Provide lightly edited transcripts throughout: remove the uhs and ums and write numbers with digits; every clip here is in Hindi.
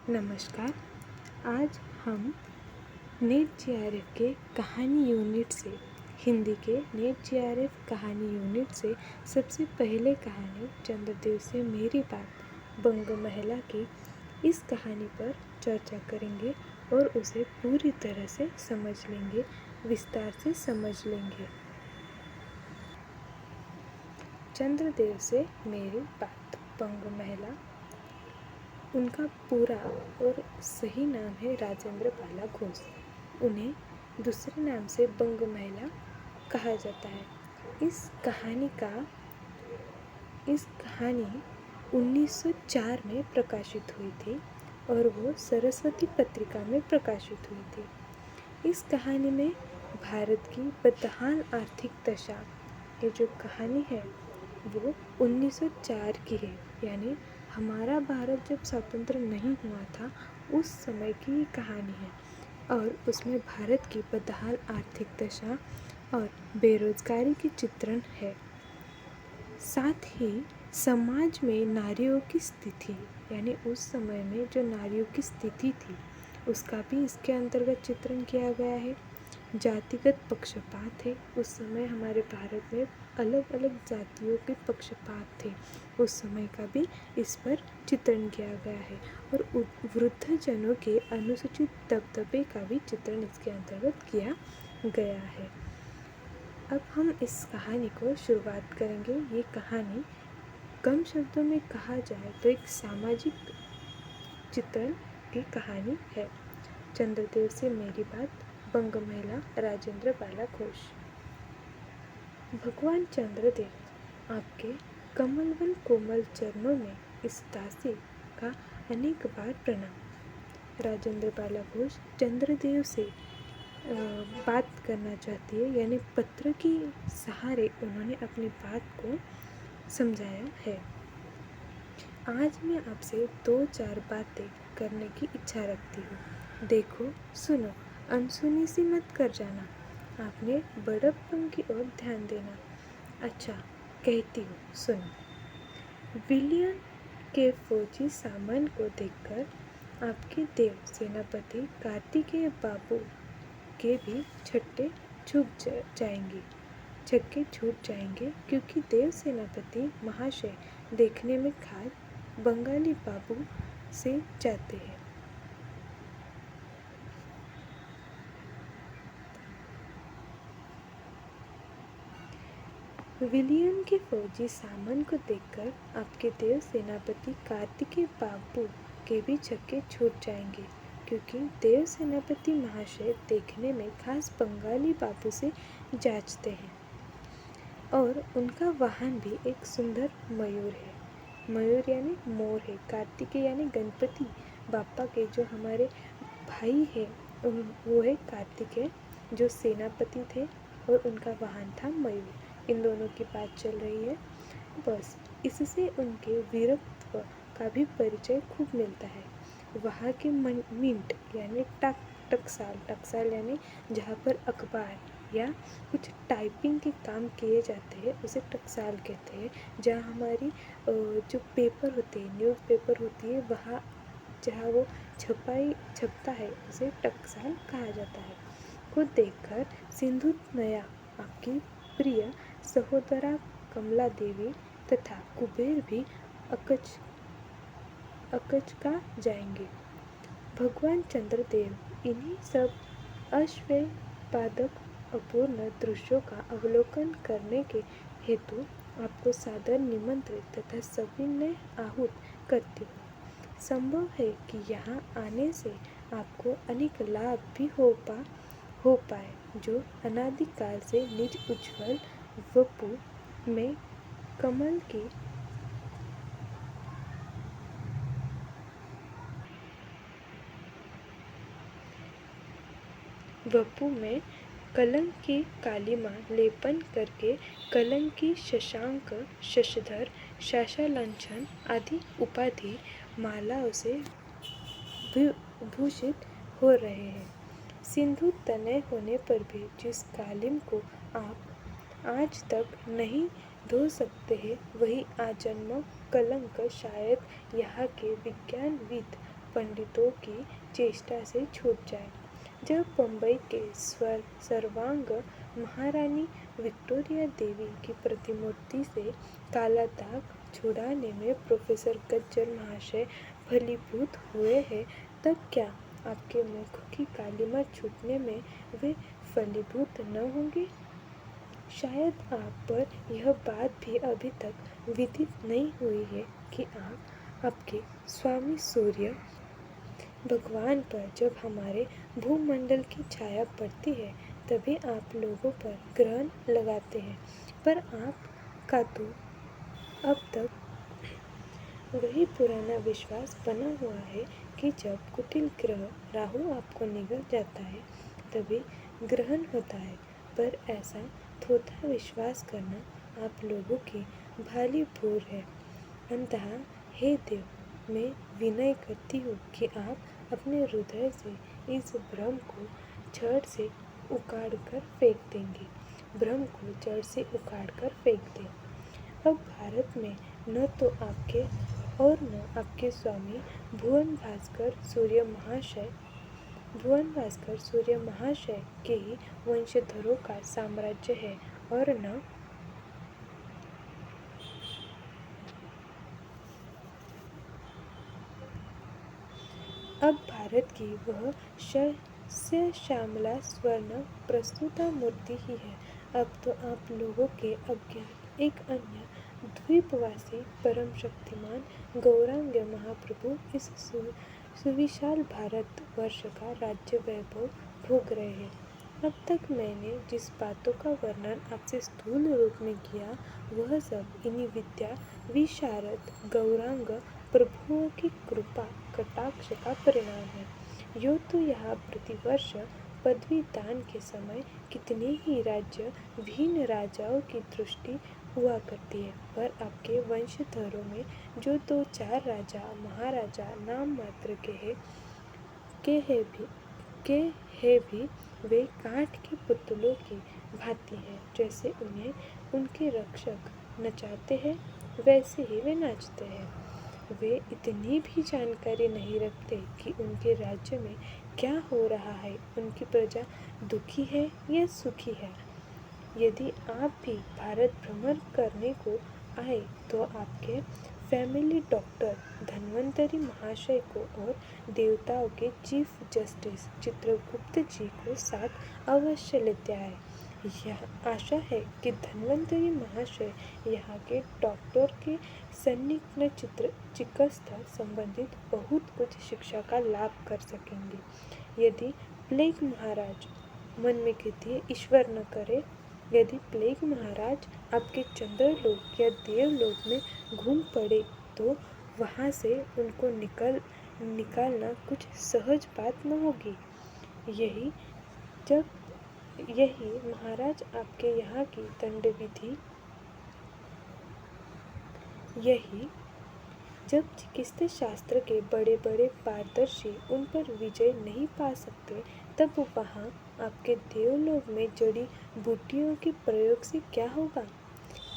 नमस्कार। आज हम नेट जीआरएफ के कहानी यूनिट से हिंदी के नेट जीआरएफ कहानी यूनिट से सबसे पहले कहानी चंद्रदेव से मेरी बात बंग महिला की इस कहानी पर चर्चा करेंगे और उसे पूरी तरह से समझ लेंगे, विस्तार से समझ लेंगे। चंद्रदेव से मेरी बात बंग महिला। उनका पूरा और सही नाम है राजेंद्र बाला घोष। उन्हें दूसरे नाम से बंग महिला कहा जाता है। इस कहानी 1904 में प्रकाशित हुई थी और वो सरस्वती पत्रिका में प्रकाशित हुई थी। इस कहानी में भारत की बदहाल आर्थिक दशा, ये जो कहानी है वो 1904 की है, यानी हमारा भारत जब स्वतंत्र नहीं हुआ था उस समय की ये कहानी है। और उसमें भारत की बदहाल आर्थिक दशा और बेरोजगारी की चित्रण है। साथ ही समाज में नारियों की स्थिति, यानी उस समय में जो नारियों की स्थिति थी उसका भी इसके अंतर्गत चित्रण किया गया है। जातिगत पक्षपात है। उस समय हमारे भारत में अलग अलग जातियों के पक्षपात थे, उस समय का भी इस पर चित्रण किया गया है। और वृद्धजनों के अनुसूचित दबदबे का भी चित्रण इसके अंतर्गत किया गया है। अब हम इस कहानी को शुरुआत करेंगे। ये कहानी कम शब्दों में कहा जाए तो एक सामाजिक चित्रण की कहानी है। चंद्रदेव से मेरी बात बंग महिला राजेंद्र बाला घोष। भगवान चंद्रदेव, आपके कमलवन कोमल चरणों में इस दासी का अनेक बार प्रणाम। राजेंद्र बाला घोष चंद्रदेव से बात करना चाहती है, यानी पत्र के सहारे उन्होंने अपनी बात को समझाया है। आज मैं आपसे 2-4 बातें करने की इच्छा रखती हूँ। देखो, सुनो, अनसुनी सी मत कर जाना। आपने बड़प्पन की ओर ध्यान देना। अच्छा, कहती हूँ, सुनो। विलियम के फौजी सामान को देखकर आपके देव सेनापति कार्तिकेय बाबू के भी छक्के छूट जाएंगे, क्योंकि देव सेनापति महाशय देखने में खास बंगाली बाबू से जाते हैं। विलियम के फौजी सामान को देखकर आपके देव सेनापति कार्तिकेय बाबू के भी छक्के छूट जाएंगे, क्योंकि देव सेनापति महाशय देखने में खास बंगाली बाबू से जांचते हैं। और उनका वाहन भी एक सुंदर मयूर है। मयूर यानी मोर है। कार्तिकेय यानी गणपति बापा के जो हमारे भाई है वो है कार्तिकेय, जो सेनापति थे, और उनका वाहन था मयूर। इन दोनों की बात चल रही है। बस इससे उनके वीरत्व का भी परिचय खूब मिलता है। वहाँ के मिंट यानी टकसाल यानी जहाँ पर अखबार या कुछ टाइपिंग के काम किए जाते हैं उसे टकसाल कहते हैं। जहाँ हमारी जो पेपर होते हैं, न्यूज़पेपर होती है, वहाँ जहाँ वो छपता है उसे टकसाल कहा जाता है। को देखकर सिंधु नया आपकी प्रिय सहोदरा कमला देवी तथा कुबेर भी अकचका जाएंगे। भगवान चंद्रदेव इन्हीं सब अश्वपादक अपूर्ण दृश्यों का अवलोकन करने के हेतु आपको सादर निमंत्रित तथा सविनय आहूत करती हूँ। संभव है कि यहाँ आने से आपको अनेक लाभ भी हो पाए, जो अनादिकाल से निज उज्ज्वल वपु में कमल की वपु में कलंक की कालिमा लेपन करके कलंक की शशांक, शशधर, शाशालांछन आदि उपाधि मालाओं से भूषित हो रहे हैं। सिंधु तनय होने पर भी जिस कालिम को आप आज तक नहीं धो सकते हैं, वही आजन्म कलंक शायद यहाँ के विज्ञानविद पंडितों की चेष्टा से छूट जाए। जब बम्बई के सर्वांग महारानी विक्टोरिया देवी की प्रतिमूर्ति से काला दाग छुड़ाने में प्रोफेसर गज्जर महाशय फलीभूत हुए हैं, तब क्या आपके मुख की कालिमा छूटने में वे फलीभूत न होंगे? शायद आप पर यह बात भी अभी तक विदित नहीं हुई है कि आपके स्वामी सूर्य भगवान पर जब हमारे भूमंडल की छाया पड़ती है तभी आप लोगों पर ग्रहण लगाते हैं। पर आपका तो अब तक वही पुराना विश्वास बना हुआ है कि जब कुटिल ग्रह राहु आपको निगल जाता है तभी ग्रहण होता है। पर ऐसा थोथा विश्वास करना आप लोगों की भाली भूल है। अंतः हे देव, मैं विनय करती हूँ कि आप अपने हृदय से इस भ्रम को जड़ से उखाड़ कर फेंक देंगे। भ्रम को जड़ से उखाड़ कर फेंक दें। अब भारत में न तो आपके और न आपके स्वामी भुवन भास्कर सूर्य महाशय के ही वंशधरों का साम्राज्य है और न अब भारत की वह सस्य श्यामला स्वर्ण प्रस्तुता मूर्ति ही है। अब तो आप लोगों के अज्ञात एक अन्य द्वीपवासी परम शक्तिमान गौरांग महाप्रभु इस सुविशाल भारत वर्ष का राज्य वैभव भोग रहे हैं। अब तक मैंने जिस बातों का वर्णन आपसे स्थूल रूप में किया वह सब इन्हीं विद्या विशारद गौरांग प्रभुओं की कृपा कटाक्ष का परिणाम है। यूँ तो यहाँ प्रतिवर्ष पदवी दान के समय कितने ही राज्य विहीन राजाओं की दृष्टि हुआ करती है, पर आपके वंशधरों में जो दो चार राजा महाराजा नाम मात्र के है भी वे काठ के पुतलों की भांति हैं। जैसे उन्हें उनके रक्षक नचाते हैं वैसे ही वे नाचते हैं। वे इतनी भी जानकारी नहीं रखते कि उनके राज्य में क्या हो रहा है, उनकी प्रजा दुखी है या सुखी है। यदि आप भी भारत भ्रमण करने को आए तो आपके फैमिली डॉक्टर धन्वंतरी महाशय को और देवताओं के चीफ जस्टिस चित्रगुप्त जी को साथ अवश्य लेते आए। यह आशा है कि धन्वंतरी महाशय यहाँ के डॉक्टर के सन्निग्ध चिकित्सा संबंधित बहुत कुछ शिक्षा का लाभ कर सकेंगे। यदि प्लेग महाराज मन में कहती है ईश्वर न करे, यदि प्लेग महाराज आपके चंद्रलोक या देवलोक में घूम पड़े तो वहाँ से उनको निकालना कुछ सहज बात न होगी। यही महाराज आपके यहाँ की दंडविधि यही जब चिकित्सा शास्त्र के बड़े बड़े पारदर्शी उन पर विजय नहीं पा सकते तब वहाँ आपके देवलोक में जड़ी बूटियों के प्रयोग से क्या होगा।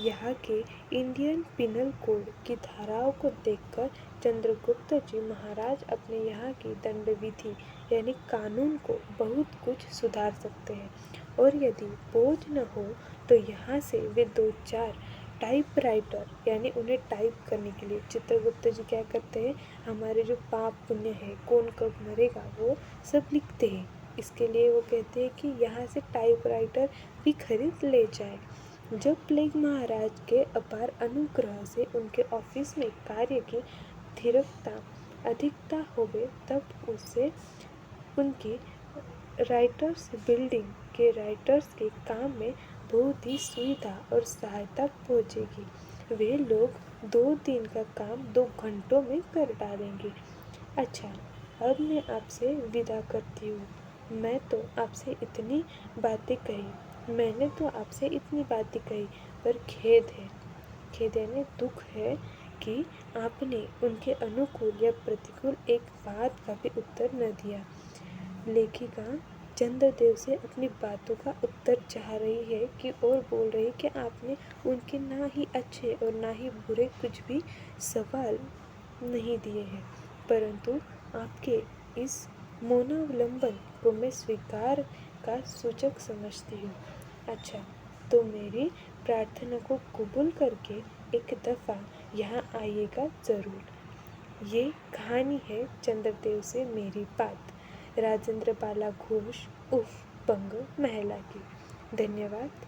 यहाँ के इंडियन पिनल कोड की धाराओं को देखकर चंद्रगुप्त जी महाराज अपने यहाँ की दंडविधि यानी कानून को बहुत कुछ सुधार सकते हैं। और यदि बोझ न हो तो यहाँ से वे दो चार टाइपराइटर यानी उन्हें टाइप करने के लिए चित्रगुप्त जी क्या करते हैं, हमारे जो पाप पुण्य है कौन कब मरेगा वो सब लिखते हैं। इसके लिए वो कहते हैं कि यहाँ से टाइपराइटर भी खरीद ले जाए। जब प्लेग महाराज के अपार अनुग्रह से उनके ऑफिस में कार्य की धीरता अधिकता होवे तब उससे उनकी राइटर्स बिल्डिंग के राइटर्स के काम में बहुत ही सुविधा और सहायता पहुँचेगी। वे लोग 2 दिन का काम 2 घंटों में कर डालेंगे। अच्छा, अब मैं आपसे विदा करती हूँ। मैंने तो आपसे इतनी बातें कही पर खेद यानी दुख है कि आपने उनके अनुकूल या प्रतिकूल एक बात का भी उत्तर न दिया। लेखिका चंद्रदेव से अपनी बातों का उत्तर चाह रही है कि और बोल रही कि आपने उनके ना ही अच्छे और ना ही बुरे कुछ भी सवाल नहीं दिए हैं, परंतु आपके इस मौनावलंबन को मैं स्वीकार का सूचक समझती हूँ। अच्छा, तो मेरी प्रार्थना को कबूल करके एक दफ़ा यहाँ आइएगा ज़रूर। ये कहानी है चंद्रदेव से मेरी बात, राजेंद्र बाला घोष उर्फ बंग महिला की। धन्यवाद।